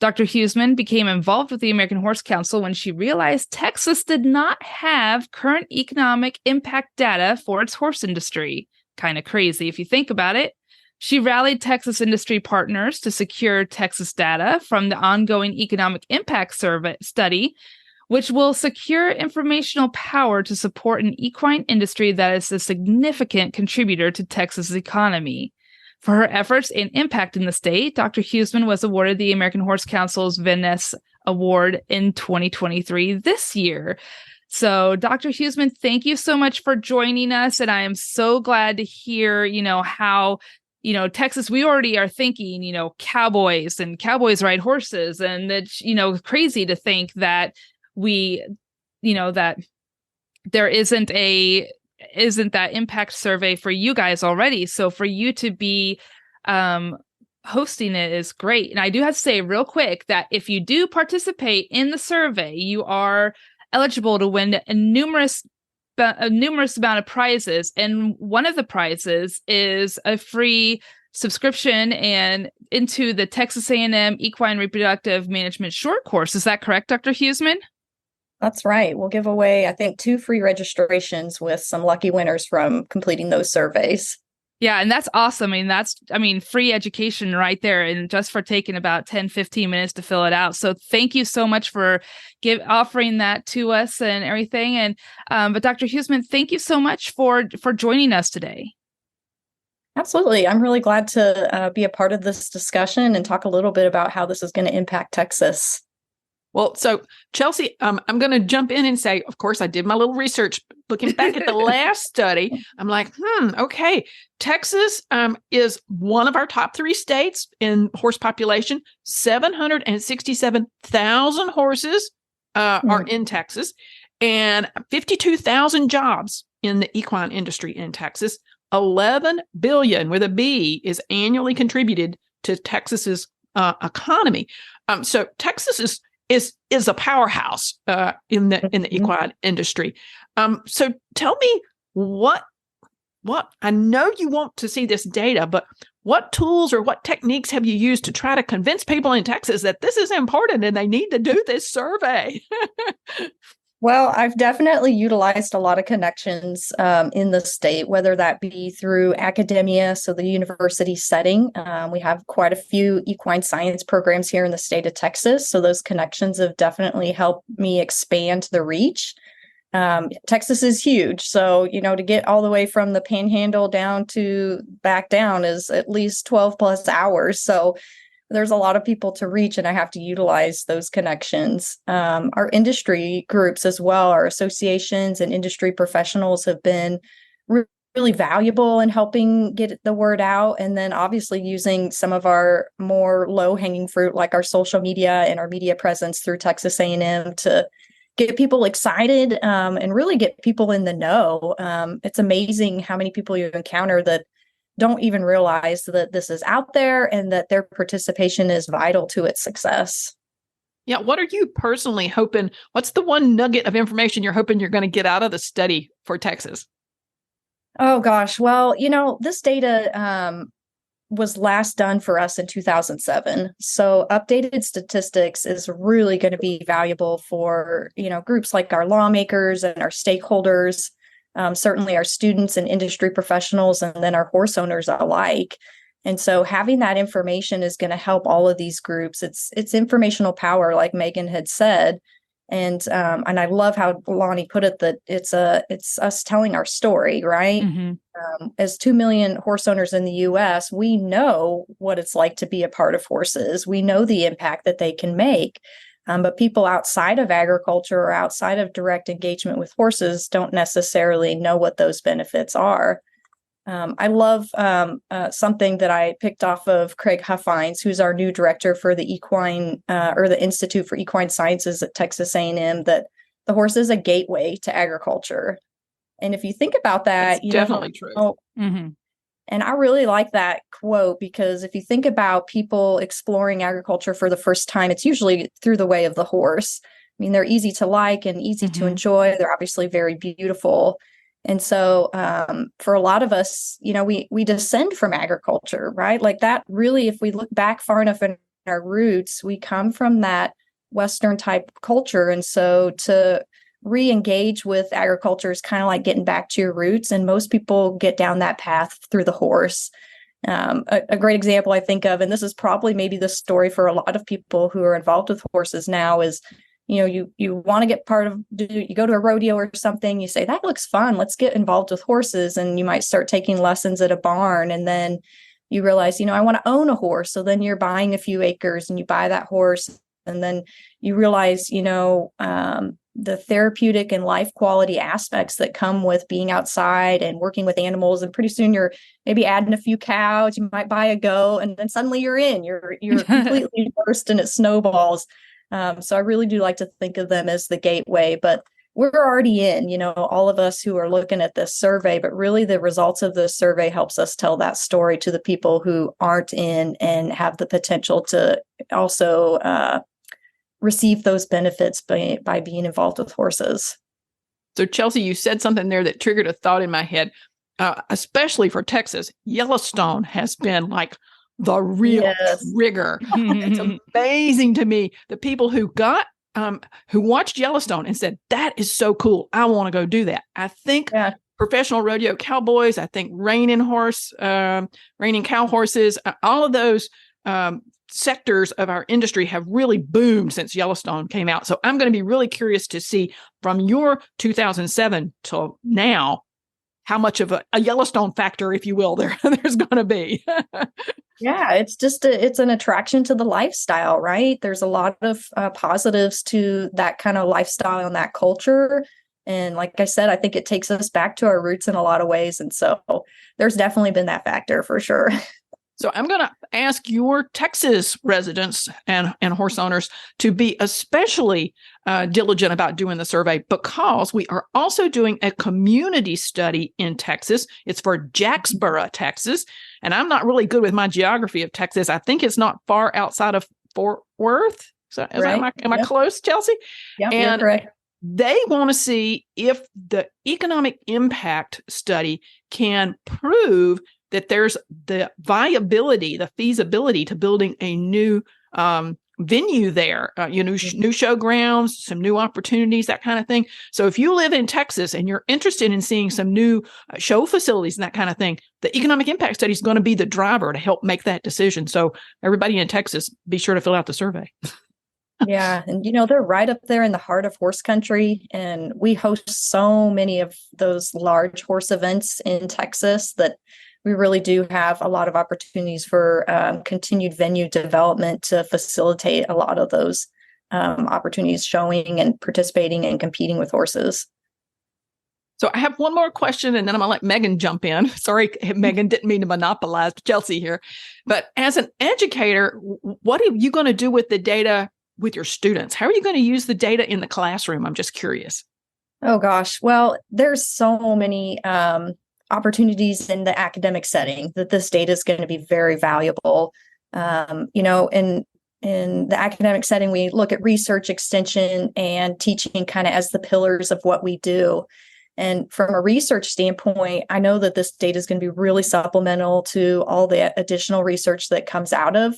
Dr. Huseman became involved with the American Horse Council when she realized Texas did not have current economic impact data for its horse industry. Kind of crazy if you think about it. She rallied Texas industry partners to secure Texas data from the ongoing economic impact survey study, which will secure informational power to support an equine industry that is a significant contributor to Texas' economy. For her efforts and impact in the state, Dr. Huseman was awarded the American Horse Council's Venice Award in 2023 this year. So, Dr. Huseman, thank you so much for joining us, and I am so glad to hear, how Texas, we already are thinking, cowboys and cowboys ride horses. And that's, crazy to think that that there isn't that impact survey for you guys already. So for you to be hosting it is great. And I do have to say real quick that if you do participate in the survey, you are eligible to win a numerous amount of prizes, and one of the prizes is a free subscription and into the Texas A&M Equine Reproductive Management Short Course. Is that correct, Dr. Huseman? That's right. We'll give away, I think, 2 free registrations with some lucky winners from completing those surveys. Yeah, and that's awesome. That's free education right there, and just for taking about 10, 15 minutes to fill it out. So thank you so much for offering that to us and everything. And but Dr. Huseman, thank you so much for joining us today. Absolutely. I'm really glad to be a part of this discussion and talk a little bit about how this is going to impact Texas. Well, so Chelsea, I'm going to jump in and say, of course, I did my little research. Looking back at the last study, I'm like, okay. Texas is one of our top 3 states in horse population. 767,000 horses are in Texas, and 52,000 jobs in the equine industry in Texas. 11 billion with a B is annually contributed to Texas's economy. So Texas is a powerhouse in the equine industry. So tell me what I know you want to see this data, but what tools or what techniques have you used to try to convince people in Texas that this is important and they need to do this survey? Well, I've definitely utilized a lot of connections in the state, whether that be through academia, so the university setting. We have quite a few equine science programs here in the state of Texas. So those connections have definitely helped me expand the reach. Texas is huge. So, to get all the way from the panhandle down to back down is at least 12 plus hours. So there's a lot of people to reach, and I have to utilize those connections. Our industry groups as well, our associations and industry professionals have been really valuable in helping get the word out. And then obviously using some of our more low-hanging fruit, like our social media and our media presence through Texas A&M to get people excited and really get people in the know. It's amazing how many people you encounter that don't even realize that this is out there and that their participation is vital to its success. Yeah. What are you personally hoping? What's the one nugget of information you're hoping you're going to get out of the study for Texas? Oh, gosh. Well, this data was last done for us in 2007. So updated statistics is really going to be valuable for, groups like our lawmakers and our stakeholders. Certainly our students and industry professionals, and then our horse owners alike. And so having that information is going to help all of these groups. It's informational power, like Megan had said. And I love how Lonnie put it, that it's us telling our story, right? As 2 million horse owners in the U.S., we know what it's like to be a part of horses. We know the impact that they can make. But people outside of agriculture or outside of direct engagement with horses don't necessarily know what those benefits are. I love something that I picked off of Craig Huffines, who's our new director for the Equine or the Institute for Equine Sciences at Texas A&M, that the horse is a gateway to agriculture. And if you think about that, that's definitely true. And I really like that quote, because if you think about people exploring agriculture for the first time, it's usually through the way of the horse. I mean, they're easy to like and easy to enjoy. They're obviously very beautiful. And so for a lot of us, we descend from agriculture, right? Like that really, if we look back far enough in our roots, we come from that Western type culture. And so to re-engage with agriculture is kind of like getting back to your roots. And most people get down that path through the horse. A great example I think of, and this is probably maybe the story for a lot of people who are involved with horses now, is, you want to get you go to a rodeo or something, you say, that looks fun, let's get involved with horses. And you might start taking lessons at a barn. And then you realize, I want to own a horse. So then you're buying a few acres and you buy that horse. And then you realize, the therapeutic and life quality aspects that come with being outside and working with animals. And pretty soon you're maybe adding a few cows, you might buy a goat, and then suddenly you're completely immersed and it snowballs. So I really do like to think of them as the gateway, but we're already in, all of us who are looking at this survey, but really the results of this survey helps us tell that story to the people who aren't in and have the potential to also receive those benefits by being involved with horses. So Chelsea, you said something there that triggered a thought in my head, especially for Texas. Yellowstone has been like the real trigger. It's amazing to me, the people who watched Yellowstone and said, that is so cool, I want to go do that. I think professional rodeo cowboys, I think reining cow horses, all of those sectors of our industry have really boomed since Yellowstone came out. So I'm going to be really curious to see from your 2007 till now, how much of a Yellowstone factor, if you will, there's going to be. Yeah, it's just it's an attraction to the lifestyle, right? There's a lot of positives to that kind of lifestyle and that culture. And like I said, I think it takes us back to our roots in a lot of ways. And so there's definitely been that factor for sure. So I'm going to ask your Texas residents and horse owners to be especially diligent about doing the survey, because we are also doing a community study in Texas. It's for Jacksboro, Texas. And I'm not really good with my geography of Texas. I think it's not far outside of Fort Worth. So am I close, Chelsea? Yeah, you're correct. They want to see if the economic impact study can prove that there's the viability, the feasibility to building a new venue there, new showgrounds, some new opportunities, that kind of thing. So if you live in Texas and you're interested in seeing some new show facilities and that kind of thing, the economic impact study is going to be the driver to help make that decision. So everybody in Texas, be sure to fill out the survey. Yeah. And, they're right up there in the heart of horse country. And we host so many of those large horse events in Texas that we really do have a lot of opportunities for continued venue development to facilitate a lot of those opportunities, showing and participating and competing with horses. So I have one more question, and then I'm going to let Megan jump in. Sorry, Megan, didn't mean to monopolize Chelsea here. But as an educator, what are you going to do with the data with your students? How are you going to use the data in the classroom? I'm just curious. Oh, gosh. Well, there's so many opportunities in the academic setting that this data is going to be very valuable. In the academic setting, we look at research, extension, and teaching kind of as the pillars of what we do. And from a research standpoint, I know that this data is going to be really supplemental to all the additional research that comes out of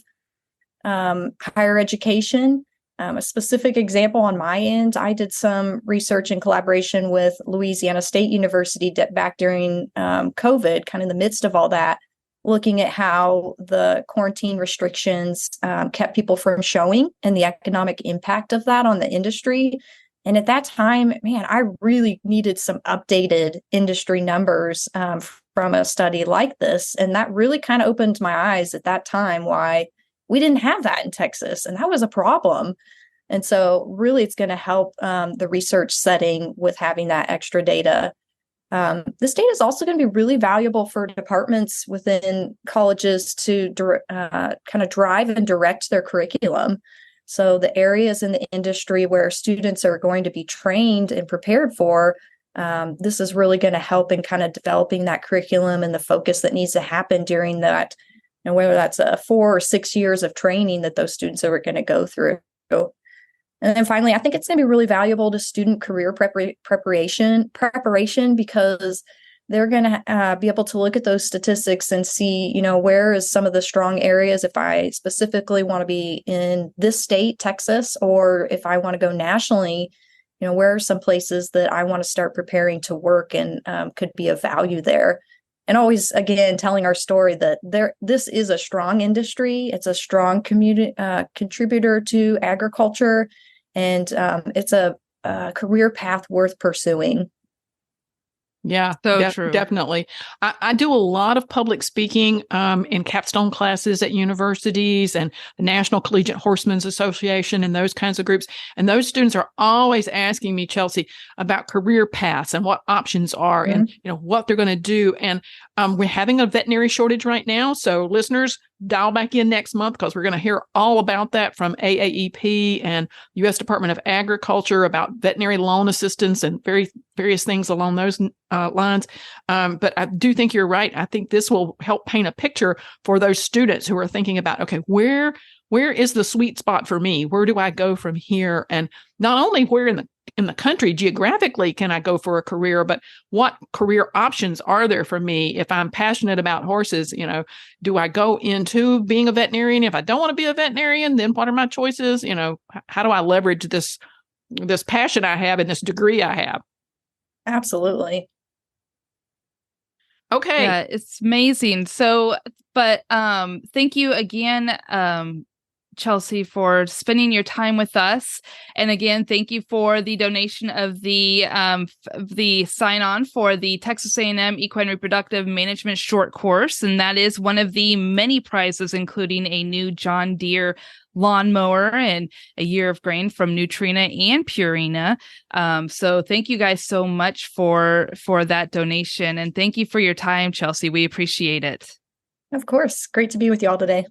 higher education. A specific example on my end, I did some research in collaboration with Louisiana State University back during COVID, kind of in the midst of all that, looking at how the quarantine restrictions kept people from showing and the economic impact of that on the industry. And at that time, man, I really needed some updated industry numbers from a study like this. And that really kind of opened my eyes at that time why we didn't have that in Texas. And that was a problem. And so really, it's going to help the research setting with having that extra data. This data is also going to be really valuable for departments within colleges to kind of drive and direct their curriculum. So the areas in the industry where students are going to be trained and prepared for, this is really going to help in kind of developing that curriculum and the focus that needs to happen during that, whether that's 4 or 6 years of training that those students are going to go through. And then finally, I think it's going to be really valuable to student career preparation because they're going to be able to look at those statistics and see, where is some of the strong areas if I specifically want to be in this state, Texas, or if I want to go nationally, where are some places that I want to start preparing to work and could be of value there. And always, again, telling our story that this is a strong industry. It's a strong community contributor to agriculture, and it's a career path worth pursuing. Yeah, True. Definitely. I do a lot of public speaking in capstone classes at universities and the National Collegiate Horsemen's Association and those kinds of groups. And those students are always asking me, Chelsea, about career paths and what options are and what they're going to do. And we're having a veterinary shortage right now. So listeners, dial back in next month because we're going to hear all about that from AAEP and U.S. Department of Agriculture about veterinary loan assistance and various things along those lines. But I do think you're right. I think this will help paint a picture for those students who are thinking about, okay, where is the sweet spot for me? Where do I go from here? And not only where in the country geographically can I go for a career, but what career options are there for me if I'm passionate about horses? Do I go into being a veterinarian? If I don't want to be a veterinarian, then what are my choices? How do I leverage this passion I have and this degree I have? Absolutely. Okay. Yeah, it's amazing. So, but thank you again, Chelsea, for spending your time with us. And again, thank you for the donation of the sign-on for the Texas A&M Equine Reproductive Management short course. And that is one of the many prizes, including a new John Deere lawnmower and a year of grain from Nutrena and Purina. So thank you guys so much for that donation. And thank you for your time, Chelsea. We appreciate it. Of course. Great to be with you all today.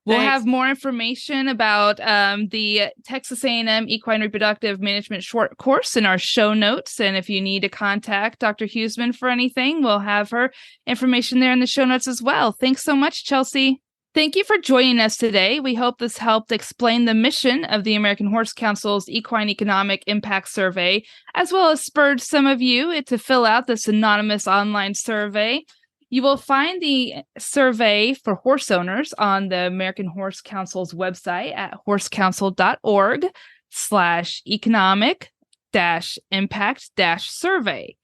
We'll Thanks. have more information about the Texas A&M Equine Reproductive Management short course in our show notes. And if you need to contact Dr. Huseman for anything, we'll have her information there in the show notes as well. Thanks so much, Chelsea. Thank you for joining us today. We hope this helped explain the mission of the American Horse Council's Equine Economic Impact Survey, as well as spurred some of you to fill out this anonymous online survey. You will find the survey for horse owners on the American Horse Council's website at horsecouncil.org/economic-impact-survey.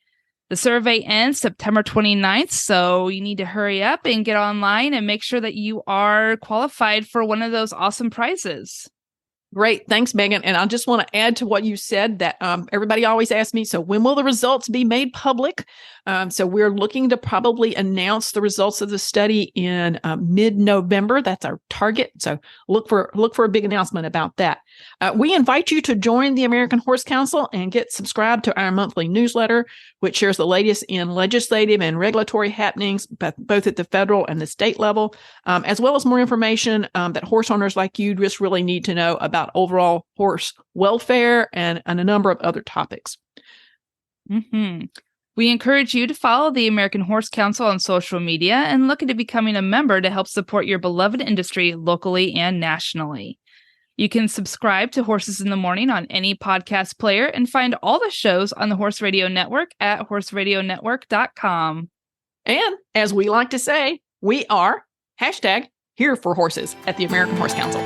The survey ends September 29th, so you need to hurry up and get online and make sure that you are qualified for one of those awesome prizes. Great. Thanks, Megan. And I just want to add to what you said that everybody always asks me, so when will the results be made public? So we're looking to probably announce the results of the study in mid-November. That's our target. So look for a big announcement about that. We invite you to join the American Horse Council and get subscribed to our monthly newsletter, which shares the latest in legislative and regulatory happenings, both at the federal and the state level, as well as more information that horse owners like you just really need to know about overall horse welfare and a number of other topics. Mm-hmm. We encourage you to follow the American Horse Council on social media and look into becoming a member to help support your beloved industry locally and nationally. You can subscribe to Horses in the Morning on any podcast player and find all the shows on the Horse Radio Network at horseradionetwork.com. And as we like to say, we are #here for horses at the American Horse Council.